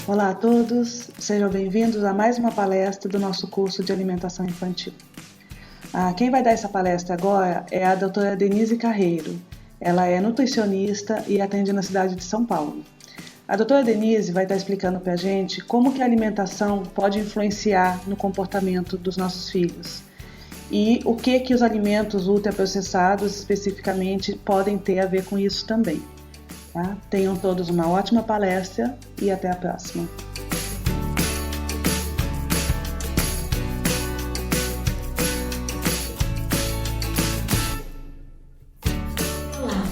Olá a todos, sejam bem-vindos a mais uma palestra do nosso curso de alimentação infantil. Quem vai dar essa palestra agora é a doutora Denise Carreiro. Ela é nutricionista e atende na cidade de São Paulo. A doutora Denise vai estar explicando para a gente como que a alimentação pode influenciar no comportamento dos nossos filhos e o que os alimentos ultraprocessados especificamente podem ter a ver com isso também. Tá? Tenham todos uma ótima palestra e até a próxima. Olá,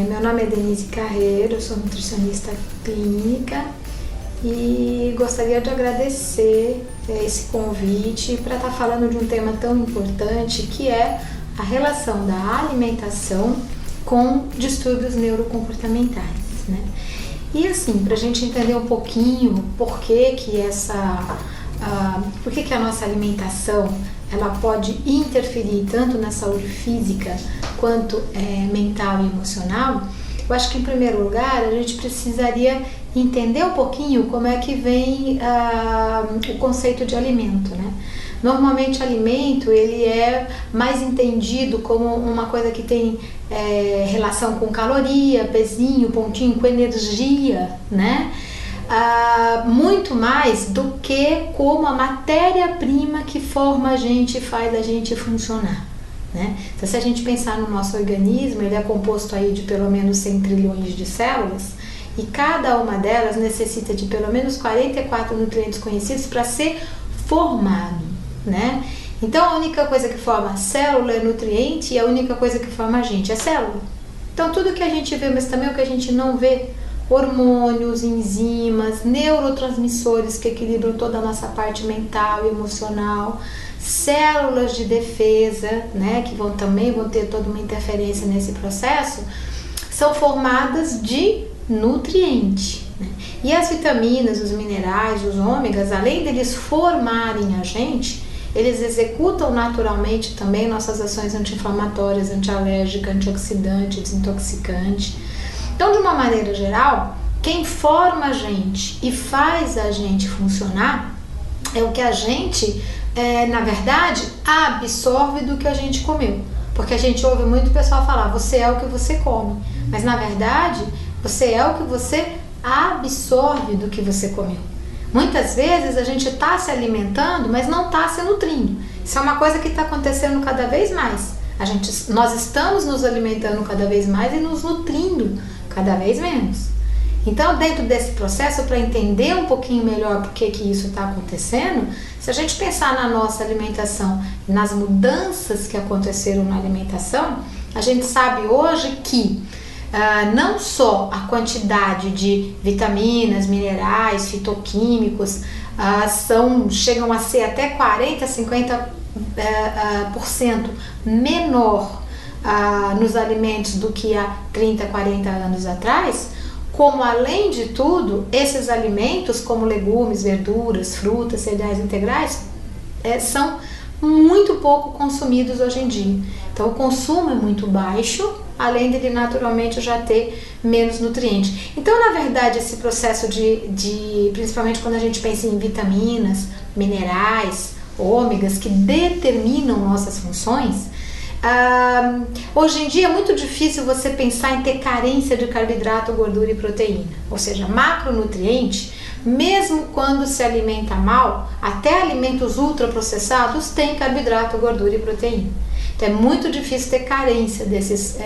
meu nome é Denise Carreiro, eu sou nutricionista clínica e gostaria de agradecer esse convite para estar falando de um tema tão importante que é a relação da alimentação com distúrbios neurocomportamentais, né? E assim, para a gente entender um pouquinho por que a nossa alimentação ela pode interferir tanto na saúde física quanto mental e emocional, eu acho que em primeiro lugar a gente precisaria entender um pouquinho como é que vem o conceito de alimento, né? Normalmente alimento ele é mais entendido como uma coisa que tem relação com caloria, pezinho, pontinho, com energia, né? Muito mais do que como a matéria-prima que forma a gente e faz a gente funcionar, né? Então, se a gente pensar no nosso organismo, ele é composto aí de pelo menos 100 trilhões de células e cada uma delas necessita de pelo menos 44 nutrientes conhecidos para ser formado, né? Então a única coisa que forma a célula é nutriente e a única coisa que forma a gente é célula. Então tudo que a gente vê, mas também o que a gente não vê, hormônios, enzimas, neurotransmissores que equilibram toda a nossa parte mental e emocional, células de defesa, né, que também vão ter toda uma interferência nesse processo, são formadas de nutriente, né? E as vitaminas, os minerais, os ômegas, além deles formarem a gente, eles executam naturalmente também nossas ações anti-inflamatórias, anti-alérgica, antioxidante, desintoxicante. Então, de uma maneira geral, quem forma a gente e faz a gente funcionar é o que a gente, na verdade, absorve do que a gente comeu. Porque a gente ouve muito o pessoal falar, você é o que você come. Mas, na verdade, você é o que você absorve do que você comeu. Muitas vezes a gente está se alimentando, mas não está se nutrindo. Isso é uma coisa que está acontecendo cada vez mais. Nós estamos nos alimentando cada vez mais e nos nutrindo cada vez menos. Então, dentro desse processo, para entender um pouquinho melhor por que isso está acontecendo, se a gente pensar na nossa alimentação, nas mudanças que aconteceram na alimentação, a gente sabe hoje que não só a quantidade de vitaminas, minerais, fitoquímicos chegam a ser até 40, 50% menor nos alimentos do que há 30, 40 anos atrás, como além de tudo, esses alimentos como legumes, verduras, frutas, cereais integrais são muito pouco consumidos hoje em dia. Então o consumo é muito baixo, além dele naturalmente já ter menos nutrientes. Então, na verdade, esse processo principalmente quando a gente pensa em vitaminas, minerais, ômegas, que determinam nossas funções, hoje em dia é muito difícil você pensar em ter carência de carboidrato, gordura e proteína, ou seja, macronutriente. Mesmo quando se alimenta mal, até alimentos ultraprocessados têm carboidrato, gordura e proteína. Então é muito difícil ter carência desses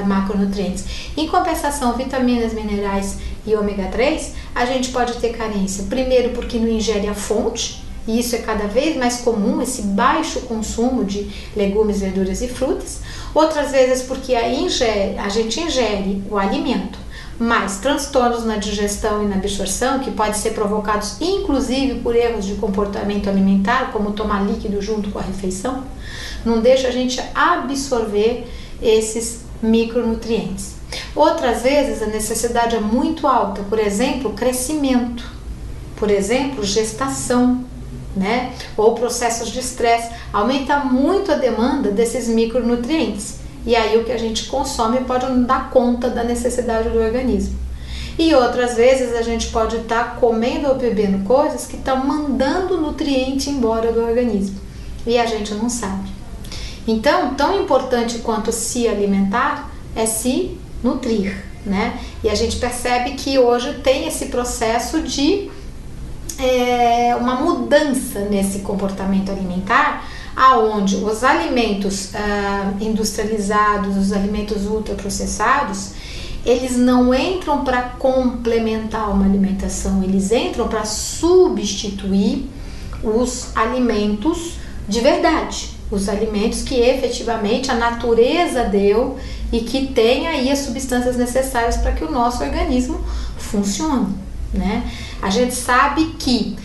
macronutrientes. Em compensação, vitaminas, minerais e ômega 3, a gente pode ter carência. Primeiro porque não ingere a fonte, e isso é cada vez mais comum, esse baixo consumo de legumes, verduras e frutas. Outras vezes porque a gente ingere o alimento, mais transtornos na digestão e na absorção, que podem ser provocados inclusive por erros de comportamento alimentar, como tomar líquido junto com a refeição, não deixa a gente absorver esses micronutrientes. Outras vezes a necessidade é muito alta, por exemplo, crescimento, por exemplo, gestação, né? Ou processos de estresse, aumenta muito a demanda desses micronutrientes. E aí o que a gente consome pode não dar conta da necessidade do organismo. E outras vezes a gente pode estar comendo ou bebendo coisas que estão mandando nutriente embora do organismo e a gente não sabe. Então, tão importante quanto se alimentar é se nutrir, né? E a gente percebe que hoje tem esse processo de uma mudança nesse comportamento alimentar, aonde os alimentos industrializados, os alimentos ultraprocessados, eles não entram para complementar uma alimentação, eles entram para substituir os alimentos de verdade, os alimentos que efetivamente a natureza deu e que tem aí as substâncias necessárias para que o nosso organismo funcione, né? A gente sabe que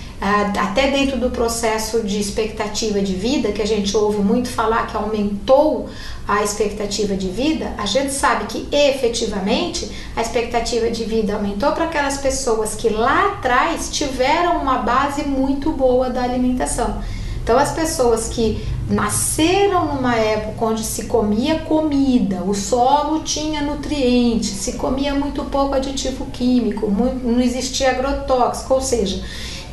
até dentro do processo de expectativa de vida, que a gente ouve muito falar que aumentou a expectativa de vida, a gente sabe que efetivamente a expectativa de vida aumentou para aquelas pessoas que lá atrás tiveram uma base muito boa da alimentação. Então as pessoas que nasceram numa época onde se comia comida, o solo tinha nutrientes, se comia muito pouco aditivo químico, não existia agrotóxico, ou seja,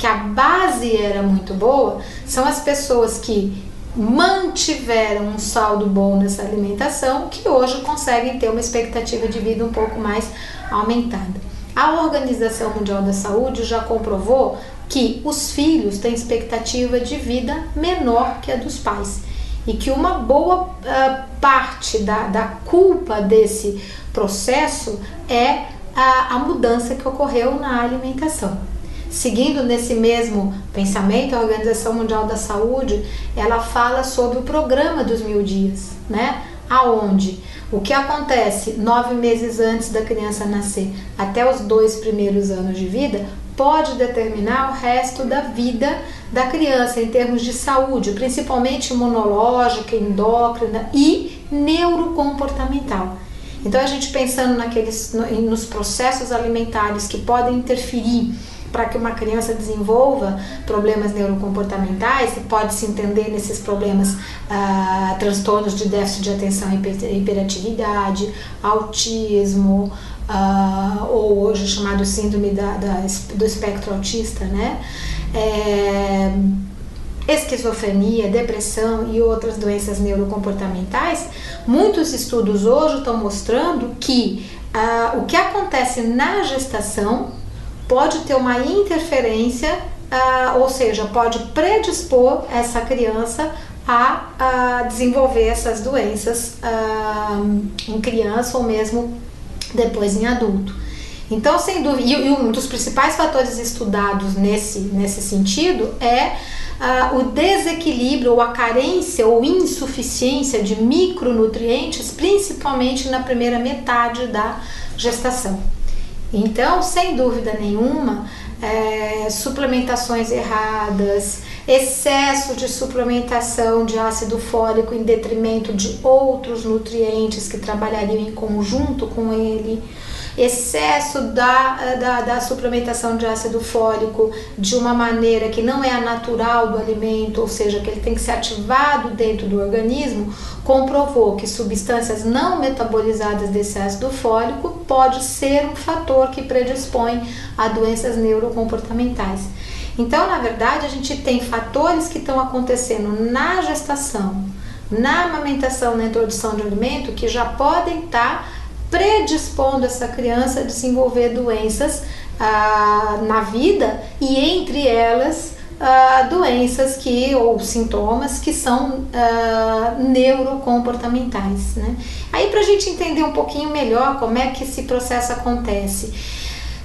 que a base era muito boa, são as pessoas que mantiveram um saldo bom nessa alimentação, que hoje conseguem ter uma expectativa de vida um pouco mais aumentada. A Organização Mundial da Saúde já comprovou que os filhos têm expectativa de vida menor que a dos pais e que uma boa parte da culpa desse processo é a mudança que ocorreu na alimentação. Seguindo nesse mesmo pensamento, a Organização Mundial da Saúde, ela fala sobre o programa dos 1000 dias, né? Aonde o que acontece 9 meses antes da criança nascer até os 2 primeiros anos de vida pode determinar o resto da vida da criança em termos de saúde, principalmente imunológica, endócrina e neurocomportamental. Então a gente pensando nos processos alimentares que podem interferir para que uma criança desenvolva problemas neurocomportamentais, pode se entender nesses problemas transtornos de déficit de atenção e hiperatividade, autismo, ou hoje chamado síndrome do espectro autista, né? Esquizofrenia, depressão e outras doenças neurocomportamentais. Muitos estudos hoje estão mostrando que o que acontece na gestação pode ter uma interferência, ou seja, pode predispor essa criança a desenvolver essas doenças em criança ou mesmo depois em adulto. Então, sem dúvida, e um dos principais fatores estudados nesse sentido é o desequilíbrio ou a carência ou insuficiência de micronutrientes, principalmente na primeira metade da gestação. Então, sem dúvida nenhuma, suplementações erradas, excesso de suplementação de ácido fólico em detrimento de outros nutrientes que trabalhariam em conjunto com ele, excesso da suplementação de ácido fólico de uma maneira que não é a natural do alimento, ou seja, que ele tem que ser ativado dentro do organismo, comprovou que substâncias não metabolizadas desse ácido fólico pode ser um fator que predispõe a doenças neurocomportamentais. Então, na verdade, a gente tem fatores que estão acontecendo na gestação, na amamentação, na introdução de alimento, que já podem estar predispondo essa criança a desenvolver doenças na vida, e entre elas doenças ou sintomas que são neurocomportamentais, né? Aí, para a gente entender um pouquinho melhor como é que esse processo acontece,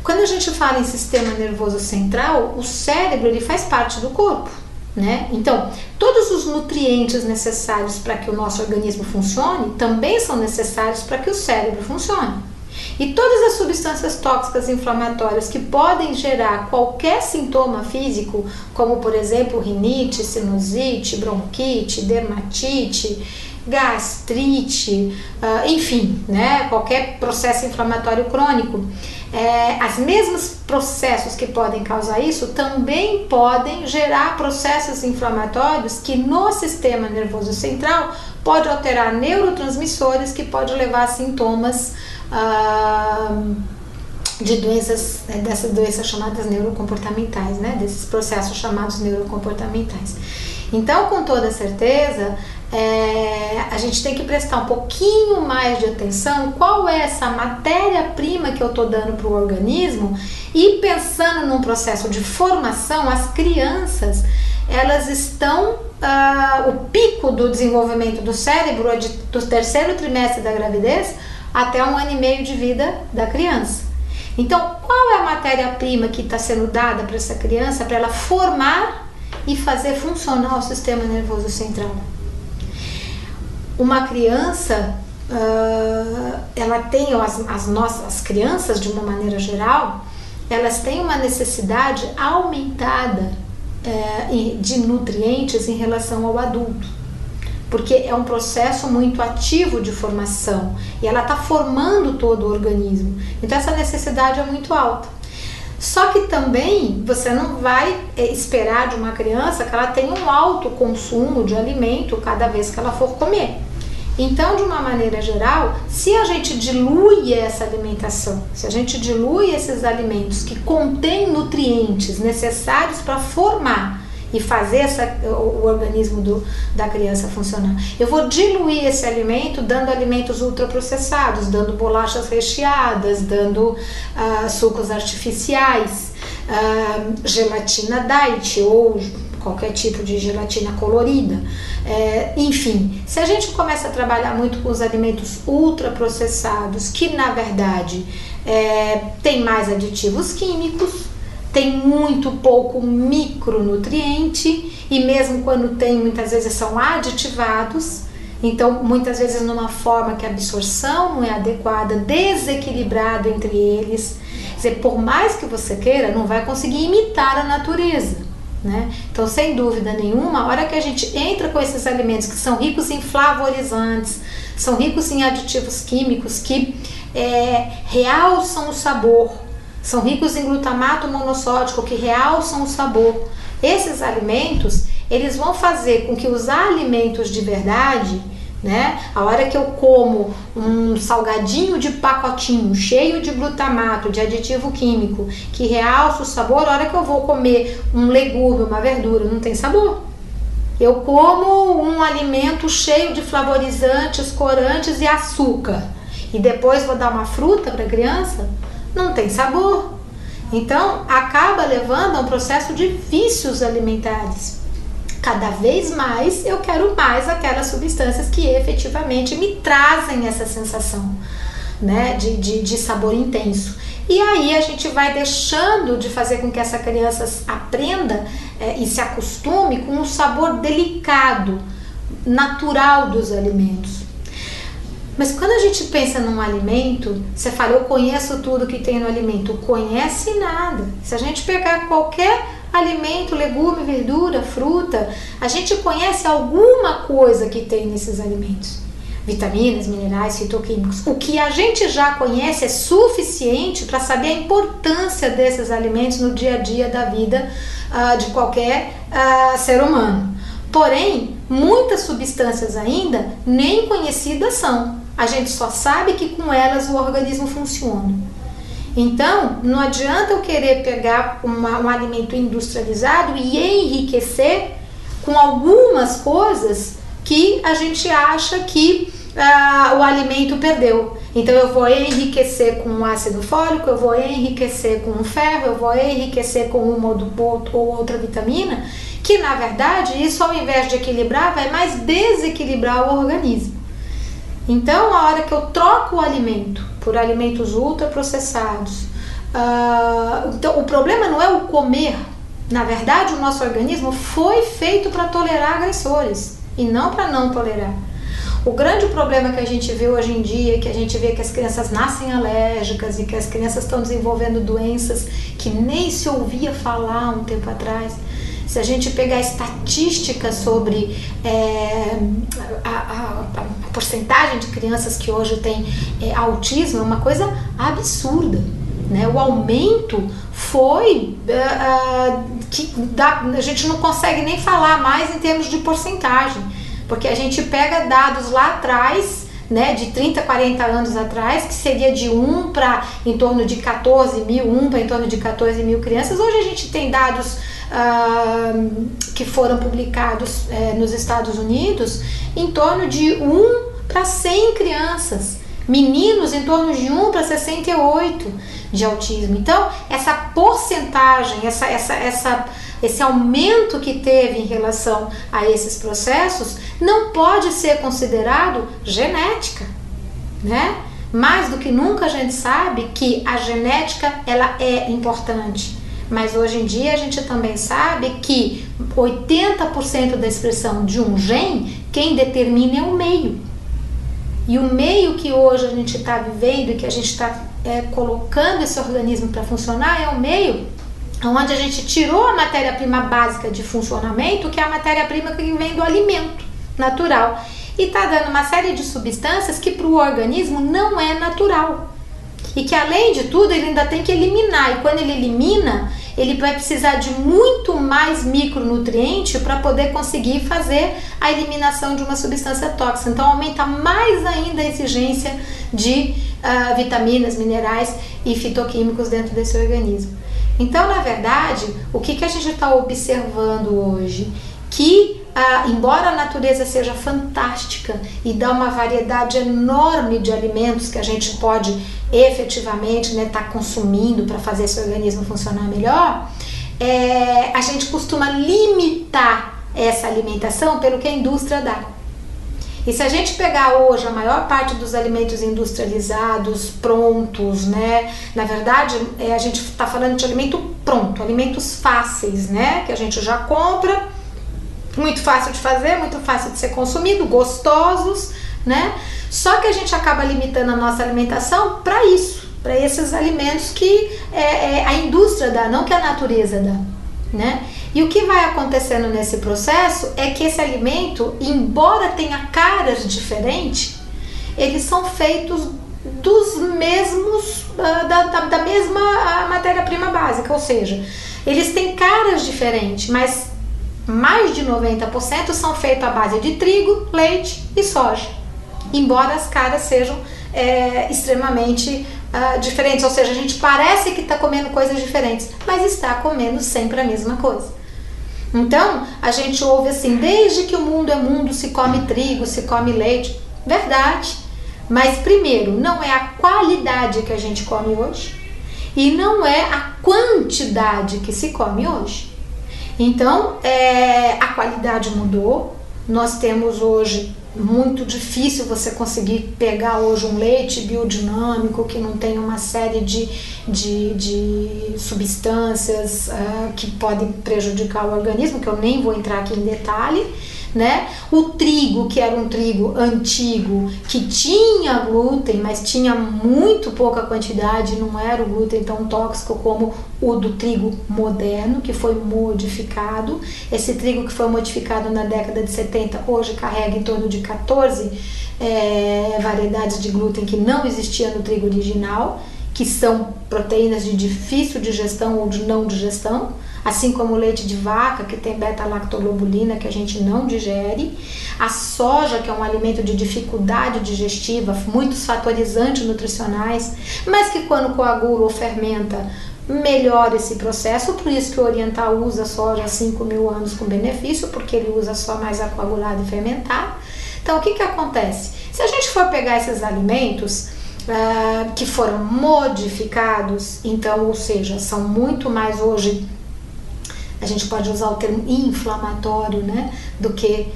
quando a gente fala em sistema nervoso central, o cérebro ele faz parte do corpo, né? Então, todos os nutrientes necessários para que o nosso organismo funcione também são necessários para que o cérebro funcione. E todas as substâncias tóxicas inflamatórias que podem gerar qualquer sintoma físico, como por exemplo rinite, sinusite, bronquite, dermatite, gastrite, enfim, né, qualquer processo inflamatório crônico, os mesmos processos que podem causar isso também podem gerar processos inflamatórios que no sistema nervoso central pode alterar neurotransmissores que pode levar a sintomas de doenças, dessas doenças chamadas neurocomportamentais, né? Desses processos chamados neurocomportamentais. Então, com toda certeza, a gente tem que prestar um pouquinho mais de atenção qual é essa matéria-prima que eu estou dando para o organismo, e pensando num processo de formação, as crianças, elas estão, o pico do desenvolvimento do cérebro é do terceiro trimestre da gravidez até 1 ano e meio de vida da criança. Então, qual é a matéria-prima que está sendo dada para essa criança, para ela formar e fazer funcionar o sistema nervoso central? Uma criança, ela tem, as crianças de uma maneira geral, elas têm uma necessidade aumentada de nutrientes em relação ao adulto, porque é um processo muito ativo de formação e ela está formando todo o organismo, então essa necessidade é muito alta. Só que também você não vai esperar de uma criança que ela tenha um alto consumo de alimento cada vez que ela for comer. Então, de uma maneira geral, se a gente dilui essa alimentação, se a gente dilui esses alimentos que contêm nutrientes necessários para formar e fazer o organismo da criança funcionar, eu vou diluir esse alimento dando alimentos ultraprocessados, dando bolachas recheadas, dando sucos artificiais, gelatina diet ou qualquer tipo de gelatina colorida. Enfim, se a gente começa a trabalhar muito com os alimentos ultraprocessados, que na verdade tem mais aditivos químicos, tem muito pouco micronutriente, e mesmo quando tem, muitas vezes são aditivados, então muitas vezes numa forma que a absorção não é adequada, desequilibrado entre eles. Quer dizer, por mais que você queira, não vai conseguir imitar a natureza, né? Então, sem dúvida nenhuma, a hora que a gente entra com esses alimentos que são ricos em flavorizantes, são ricos em aditivos químicos que realçam o sabor, são ricos em glutamato monossódico que realçam o sabor, esses alimentos, eles vão fazer com que os alimentos de verdade, né, a hora que eu como um salgadinho de pacotinho cheio de glutamato, de aditivo químico, que realça o sabor, a hora que eu vou comer um legume, uma verdura, não tem sabor. Eu como um alimento cheio de flavorizantes, corantes e açúcar, e depois vou dar uma fruta para a criança, não tem sabor. Então, acaba levando a um processo de vícios alimentares. Cada vez mais eu quero mais aquelas substâncias que efetivamente me trazem essa sensação, né, de sabor intenso. E aí a gente vai deixando de fazer com que essa criança aprenda e se acostume com o sabor delicado, natural dos alimentos. Mas quando a gente pensa num alimento, você fala, eu conheço tudo que tem no alimento. Conhece nada. Se a gente pegar qualquer alimento, legume, verdura, fruta, a gente conhece alguma coisa que tem nesses alimentos. Vitaminas, minerais, fitoquímicos. O que a gente já conhece é suficiente para saber a importância desses alimentos no dia a dia da vida de qualquer ser humano. Porém, muitas substâncias ainda nem conhecidas são. A gente só sabe que com elas o organismo funciona. Então, não adianta eu querer pegar um alimento industrializado e enriquecer com algumas coisas que a gente acha que o alimento perdeu. Então, eu vou enriquecer com um ácido fólico, eu vou enriquecer com um ferro, eu vou enriquecer com uma ou outra vitamina, que na verdade, isso ao invés de equilibrar, vai mais desequilibrar o organismo. Então, a hora que eu troco o alimento por alimentos ultraprocessados, então, o problema não é o comer. Na verdade, o nosso organismo foi feito para tolerar agressores e não para não tolerar. O grande problema que a gente vê hoje em dia, que a gente vê que as crianças nascem alérgicas e que as crianças estão desenvolvendo doenças que nem se ouvia falar um tempo atrás. Se a gente pegar estatísticas sobre a porcentagem de crianças que hoje têm autismo, é uma coisa absurda, né? O aumento foi a gente não consegue nem falar mais em termos de porcentagem, porque a gente pega dados lá atrás né, de 30, 40 anos atrás, que seria de 1 para em torno de 14 mil, 1 para em torno de 14 mil crianças. Hoje a gente tem dados que foram publicados nos Estados Unidos em torno de 1 para 100 crianças. Meninos em torno de 1 para 68 de autismo. Então, essa porcentagem, esse aumento que teve em relação a esses processos não pode ser considerado genética, né? Mais do que nunca a gente sabe que a genética ela é importante, mas hoje em dia a gente também sabe que 80% da expressão de um gene, quem determina é o meio. E o meio que hoje a gente está vivendo e que a gente está colocando esse organismo para funcionar é o meio onde a gente tirou a matéria-prima básica de funcionamento, que é a matéria-prima que vem do alimento natural, e está dando uma série de substâncias que para o organismo não é natural. E que além de tudo ele ainda tem que eliminar, e quando ele elimina, ele vai precisar de muito mais micronutriente para poder conseguir fazer a eliminação de uma substância tóxica. Então aumenta mais ainda a exigência de vitaminas, minerais e fitoquímicos dentro desse organismo. Então, na verdade, o que a gente está observando hoje? Que embora a natureza seja fantástica e dá uma variedade enorme de alimentos que a gente pode efetivamente tá consumindo para fazer esse organismo funcionar melhor, a gente costuma limitar essa alimentação pelo que a indústria dá. E se a gente pegar hoje a maior parte dos alimentos industrializados, prontos, né? Na verdade, a gente está falando de alimento pronto, alimentos fáceis, né? Que a gente já compra, muito fácil de fazer, muito fácil de ser consumido, gostosos, né? Só que a gente acaba limitando a nossa alimentação para isso, para esses alimentos que a indústria dá, não que a natureza dá, né? E o que vai acontecendo nesse processo é que esse alimento, embora tenha caras diferentes, eles são feitos dos mesmos, da mesma matéria-prima básica, ou seja, eles têm caras diferentes, mas mais de 90% são feitos à base de trigo, leite e soja, embora as caras sejam extremamente diferentes, ou seja, a gente parece que está comendo coisas diferentes, mas está comendo sempre a mesma coisa. Então, a gente ouve assim, desde que o mundo é mundo se come trigo, se come leite, verdade, mas primeiro, não é a qualidade que a gente come hoje e não é a quantidade que se come hoje. Então, a qualidade mudou, nós temos hoje muito difícil você conseguir pegar hoje um leite biodinâmico que não tem uma série de substâncias que podem prejudicar o organismo, que eu nem vou entrar aqui em detalhe, né? O trigo, que era um trigo antigo, que tinha glúten, mas tinha muito pouca quantidade, não era o glúten tão tóxico como o do trigo moderno, que foi modificado. Esse trigo que foi modificado na década de 70, hoje carrega em torno de 14 variedades de glúten que não existia no trigo original, que são proteínas de difícil digestão ou de não digestão, assim como o leite de vaca, que tem beta-lactoglobulina, que a gente não digere, a soja, que é um alimento de dificuldade digestiva, muitos fatorizantes nutricionais, mas que quando coagula ou fermenta, melhora esse processo, por isso que o oriental usa soja há 5.000 anos com benefício, porque ele usa só mais a coagulada e fermentar. Então, o que acontece? Se a gente for pegar esses alimentos que foram modificados, então, ou seja, são muito mais hoje, a gente pode usar o termo inflamatório, né, do que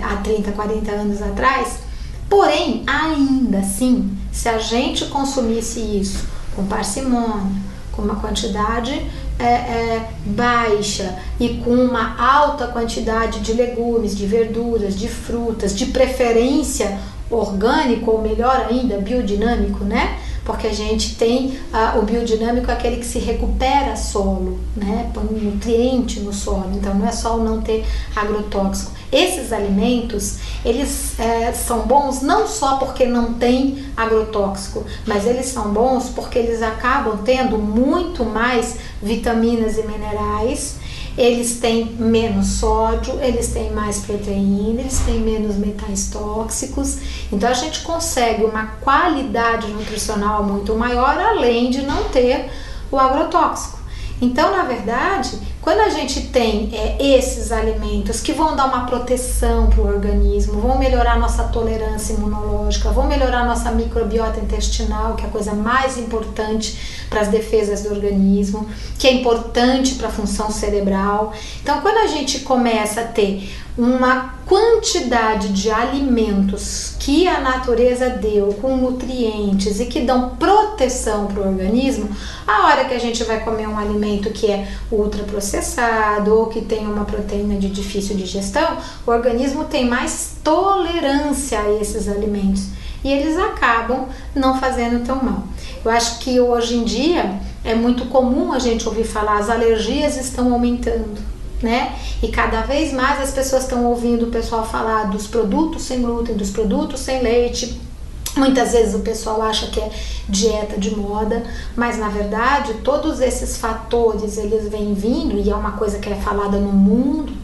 há 30, 40 anos atrás, porém, ainda assim, se a gente consumisse isso com parcimônia, com uma quantidade baixa e com uma alta quantidade de legumes, de verduras, de frutas, de preferência orgânico ou melhor ainda, biodinâmico, né? Porque a gente tem o biodinâmico, aquele que se recupera solo, né? Põe nutriente no solo, então não é só o não ter agrotóxico. Esses alimentos, eles são bons não só porque não tem agrotóxico, mas eles são bons porque eles acabam tendo muito mais vitaminas e minerais eles têm menos sódio, eles têm mais proteína, eles têm menos metais tóxicos. Então a gente consegue uma qualidade nutricional muito maior, além de não ter o agrotóxico. Então, na verdade, quando a gente tem esses alimentos que vão dar uma proteção para o organismo, vão melhorar nossa tolerância imunológica, vão melhorar nossa microbiota intestinal, que é a coisa mais importante para as defesas do organismo, que é importante para a função cerebral. Então, quando a gente começa a ter uma quantidade de alimentos que a natureza deu com nutrientes e que dão proteção para o organismo, a hora que a gente vai comer um alimento que é ultraprocessado ou que tem uma proteína de difícil digestão, o organismo tem mais tolerância a esses alimentos e eles acabam não fazendo tão mal. Eu acho que hoje em dia é muito comum a gente ouvir falar as alergias estão aumentando, né? E cada vez mais as pessoas estão ouvindo o pessoal falar dos produtos sem glúten, dos produtos sem leite. Muitas vezes o pessoal acha que é dieta de moda, mas na verdade todos esses fatores eles vêm vindo, e é uma coisa que é falada no mundo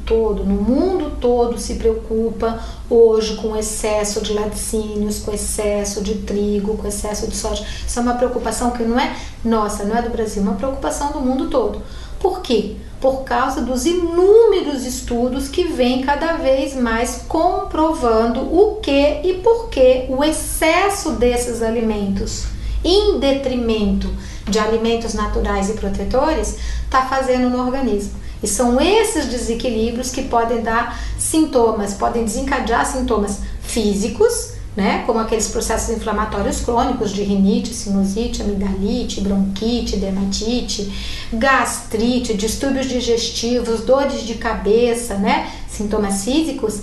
todo se preocupa hoje com excesso de laticínios, com excesso de trigo, com excesso de soja. Isso é uma preocupação que não é nossa, não é do Brasil, é uma preocupação do mundo todo. Por quê? Por causa dos inúmeros estudos que vêm cada vez mais comprovando o que e por que o excesso desses alimentos, em detrimento de alimentos naturais e protetores, está fazendo no organismo. E são esses desequilíbrios que podem dar sintomas, podem desencadear sintomas físicos, né, como aqueles processos inflamatórios crônicos de rinite, sinusite, amidalite, bronquite, dermatite, gastrite, distúrbios digestivos, dores de cabeça, né, sintomas físicos,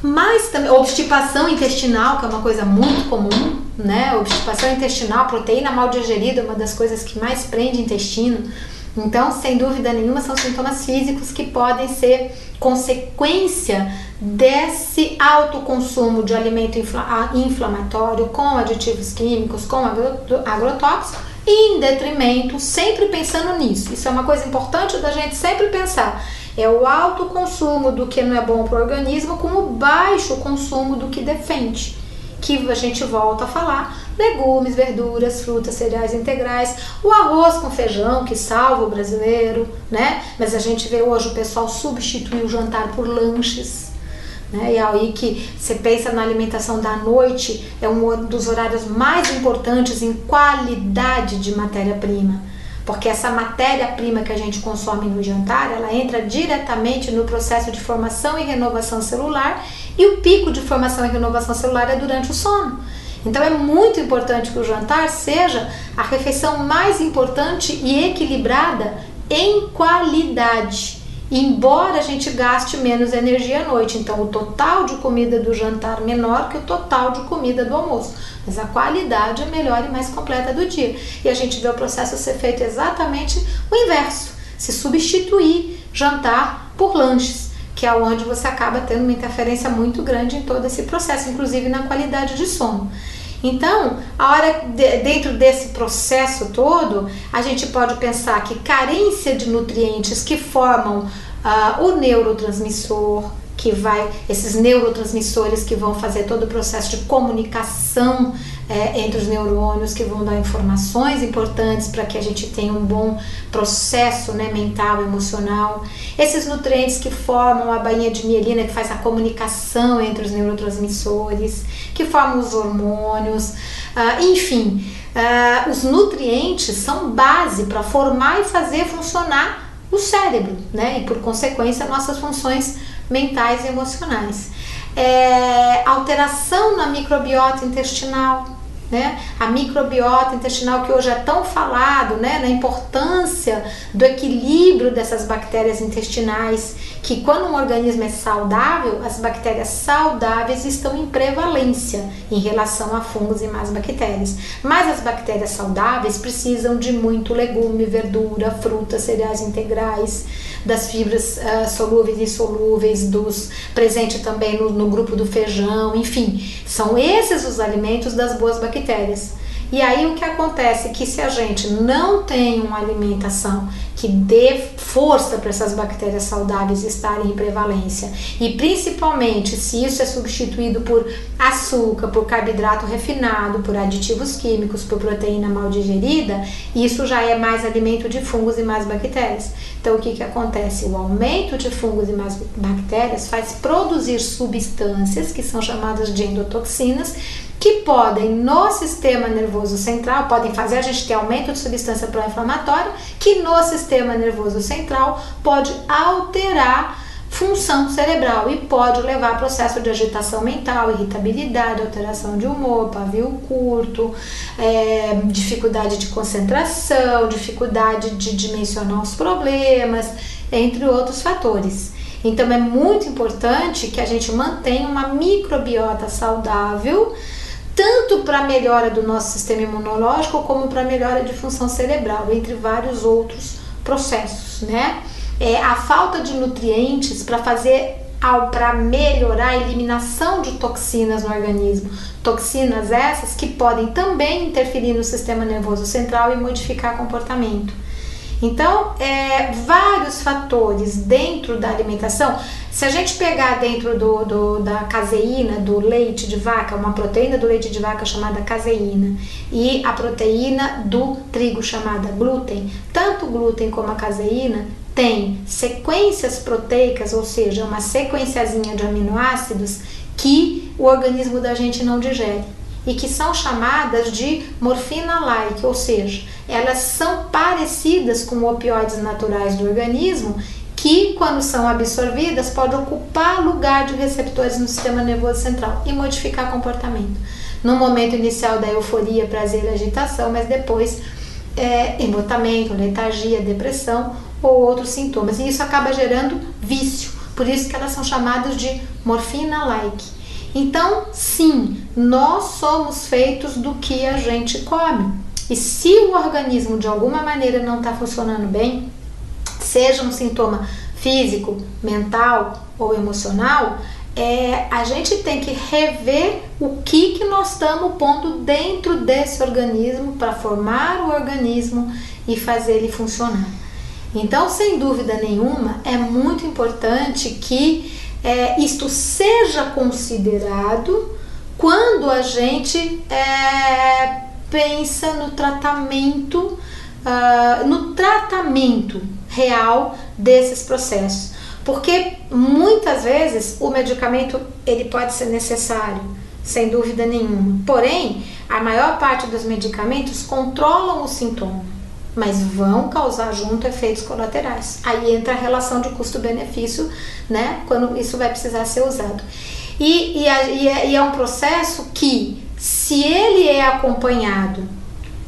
mas também obstipação intestinal, que é uma coisa muito comum, né, obstipação intestinal, proteína mal digerida, uma das coisas que mais prende intestino. Então, sem dúvida nenhuma, são sintomas físicos que podem ser consequência desse alto consumo de alimento inflamatório com aditivos químicos, com agrotóxicos, e em detrimento, sempre pensando nisso. Isso é uma coisa importante da gente sempre pensar. É o alto consumo do que não é bom para o organismo com o baixo consumo do que defende. Que a gente volta a falar, legumes, verduras, frutas, cereais integrais, o arroz com feijão que salva o brasileiro, né? Mas a gente vê hoje o pessoal substituir o jantar por lanches, né? E aí que você pensa na alimentação da noite, é um dos horários mais importantes em qualidade de matéria-prima. Porque essa matéria-prima que a gente consome no jantar, ela entra diretamente no processo de formação e renovação celular, e o pico de formação e renovação celular é durante o sono. Então é muito importante que o jantar seja a refeição mais importante e equilibrada em qualidade, embora a gente gaste menos energia à noite. Então o total de comida do jantar é menor que o total de comida do almoço, mas a qualidade é melhor e mais completa do dia. E a gente vê o processo ser feito exatamente o inverso, se substituir jantar por lanches, que é onde você acaba tendo uma interferência muito grande em todo esse processo, inclusive na qualidade de sono. Então, dentro desse processo todo, a gente pode pensar que carência de nutrientes que formam o neurotransmissor, esses neurotransmissores que vão fazer todo o processo de comunicação entre os neurônios, que vão dar informações importantes para que a gente tenha um bom processo, né, mental e emocional. Esses nutrientes que formam a bainha de mielina, que faz a comunicação entre os neurotransmissores, que formam os hormônios, enfim, os nutrientes são base para formar e fazer funcionar o cérebro, né, e por consequência nossas funções mentais e emocionais. Alteração na microbiota intestinal, né? A microbiota intestinal que hoje é tão falado, né, na importância do equilíbrio dessas bactérias intestinais, que quando um organismo é saudável, as bactérias saudáveis estão em prevalência em relação a fungos e más bactérias. Mas as bactérias saudáveis precisam de muito legume, verdura, frutas, cereais integrais, das fibras solúveis e insolúveis, presente também no grupo do feijão, enfim, são esses os alimentos das boas bactérias. E aí o que acontece é que se a gente não tem uma alimentação que dê força para essas bactérias saudáveis estarem em prevalência. E principalmente se isso é substituído por açúcar, por carboidrato refinado, por aditivos químicos, por proteína mal digerida, isso já é mais alimento de fungos e mais bactérias. Então o que acontece? O aumento de fungos e mais bactérias faz produzir substâncias que são chamadas de endotoxinas, que podem no sistema nervoso central, podem fazer a gente ter aumento de substância pró-inflamatória, que no sistema nervoso central pode alterar função cerebral e pode levar a processo de agitação mental, irritabilidade, alteração de humor, pavio curto, dificuldade de concentração, dificuldade de dimensionar os problemas, entre outros fatores. Então é muito importante que a gente mantenha uma microbiota saudável, tanto para a melhora do nosso sistema imunológico, como para a melhora de função cerebral, entre vários outros processos, né? A falta de nutrientes para melhorar a eliminação de toxinas no organismo, toxinas essas que podem também interferir no sistema nervoso central e modificar comportamento. Então, vários fatores dentro da alimentação. Se a gente pegar dentro da caseína, do leite de vaca, uma proteína do leite de vaca chamada caseína e a proteína do trigo chamada glúten, tanto o glúten como a caseína tem sequências proteicas, ou seja, uma sequenciazinha de aminoácidos que o organismo da gente não digere e que são chamadas de morfina-like, ou seja, elas são parecidas com opioides naturais do organismo que, quando são absorvidas, podem ocupar lugar de receptores no sistema nervoso central e modificar comportamento. No momento inicial da euforia, prazer e agitação, mas depois embotamento, letargia, depressão ou outros sintomas. E isso acaba gerando vício, por isso que elas são chamadas de morfina-like. Então, sim, nós somos feitos do que a gente come. E se o organismo de alguma maneira não está funcionando bem, seja um sintoma físico, mental ou emocional, a gente tem que rever o que nós estamos pondo dentro desse organismo para formar o organismo e fazer ele funcionar. Então, sem dúvida nenhuma, é muito importante que isto seja considerado quando a gente pensa no tratamento real desses processos, porque muitas vezes o medicamento ele pode ser necessário, sem dúvida nenhuma, porém a maior parte dos medicamentos controlam o sintoma, mas vão causar junto efeitos colaterais. Aí entra a relação de custo-benefício, né, quando isso vai precisar ser usado. E é um processo que, se ele é acompanhado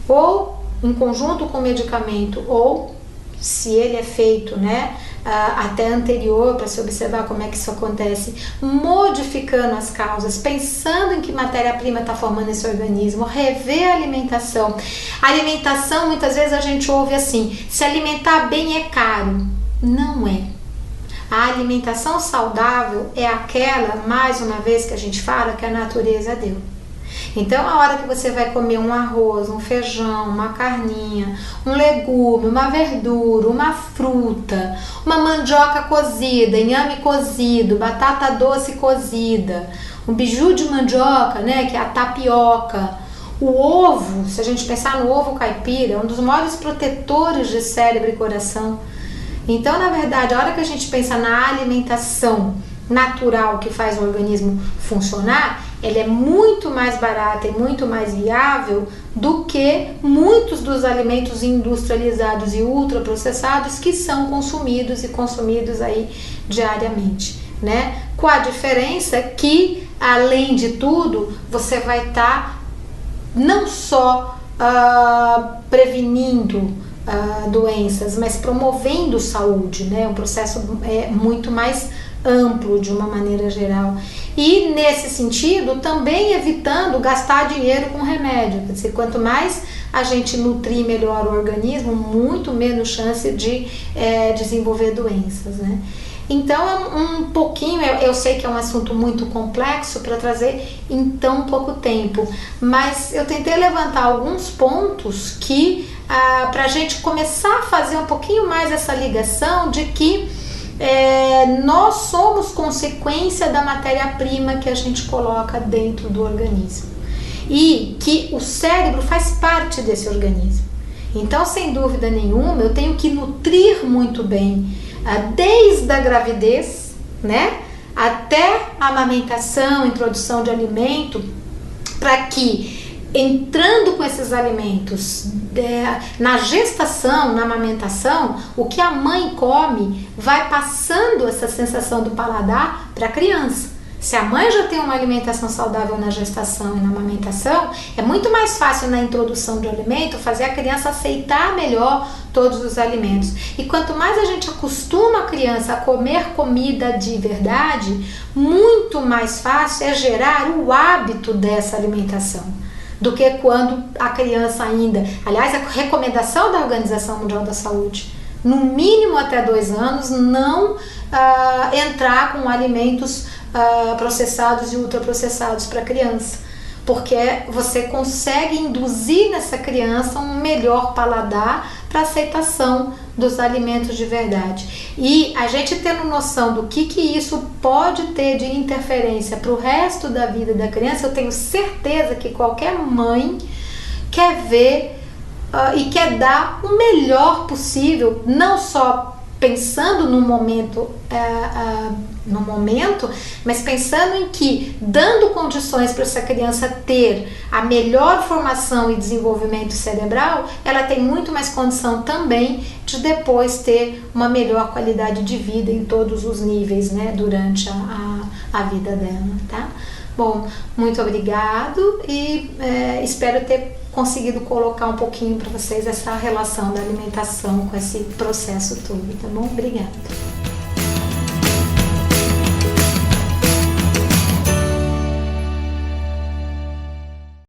ou em conjunto com o medicamento, ou se ele é feito, né, até anterior, para se observar como é que isso acontece, modificando as causas, pensando em que matéria-prima está formando esse organismo, rever a alimentação. A alimentação, muitas vezes a gente ouve assim, se alimentar bem é caro. Não é. A alimentação saudável é aquela, mais uma vez, que a gente fala que a natureza deu. Então, a hora que você vai comer um arroz, um feijão, uma carninha, um legume, uma verdura, uma fruta, uma mandioca cozida, inhame cozido, batata doce cozida, um biju de mandioca, né, que é a tapioca, o ovo, se a gente pensar no ovo caipira, é um dos maiores protetores de cérebro e coração. Então, na verdade, a hora que a gente pensa na alimentação natural que faz o organismo funcionar, ele é muito mais barata e muito mais viável do que muitos dos alimentos industrializados e ultraprocessados que são consumidos aí diariamente, né? Com a diferença que, além de tudo, você vai estar não só prevenindo doenças, mas promovendo saúde, né? Um processo muito mais amplo de uma maneira geral. E nesse sentido, também evitando gastar dinheiro com remédio. Quer dizer, quanto mais a gente nutrir melhor o organismo, muito menos chance de desenvolver doenças, né? Então, um pouquinho, eu sei que é um assunto muito complexo para trazer em tão pouco tempo, mas eu tentei levantar alguns pontos que, para a gente começar a fazer um pouquinho mais essa ligação de que nós somos consequência da matéria-prima que a gente coloca dentro do organismo e que o cérebro faz parte desse organismo. Então, sem dúvida nenhuma, eu tenho que nutrir muito bem desde a gravidez, né, até a amamentação, introdução de alimento, para que, entrando com esses alimentos na gestação, na amamentação, o que a mãe come vai passando essa sensação do paladar para a criança. Se a mãe já tem uma alimentação saudável na gestação e na amamentação, é muito mais fácil na introdução de alimento fazer a criança aceitar melhor todos os alimentos. E quanto mais a gente acostuma a criança a comer comida de verdade, muito mais fácil é gerar o hábito dessa alimentação do que quando a criança ainda... Aliás, a recomendação da Organização Mundial da Saúde, no mínimo até 2 anos, não entrar com alimentos processados e ultraprocessados para a criança, porque você consegue induzir nessa criança um melhor paladar para aceitação dos alimentos de verdade. E a gente tendo noção do que isso pode ter de interferência para o resto da vida da criança, eu tenho certeza que qualquer mãe quer ver e quer dar o melhor possível, não só pensando no momento, mas pensando em que, dando condições para essa criança ter a melhor formação e desenvolvimento cerebral, ela tem muito mais condição também de depois ter uma melhor qualidade de vida em todos os níveis, né, durante a vida dela, tá? Bom, muito obrigado e espero ter conseguido colocar um pouquinho para vocês essa relação da alimentação com esse processo todo, tá bom? Obrigada.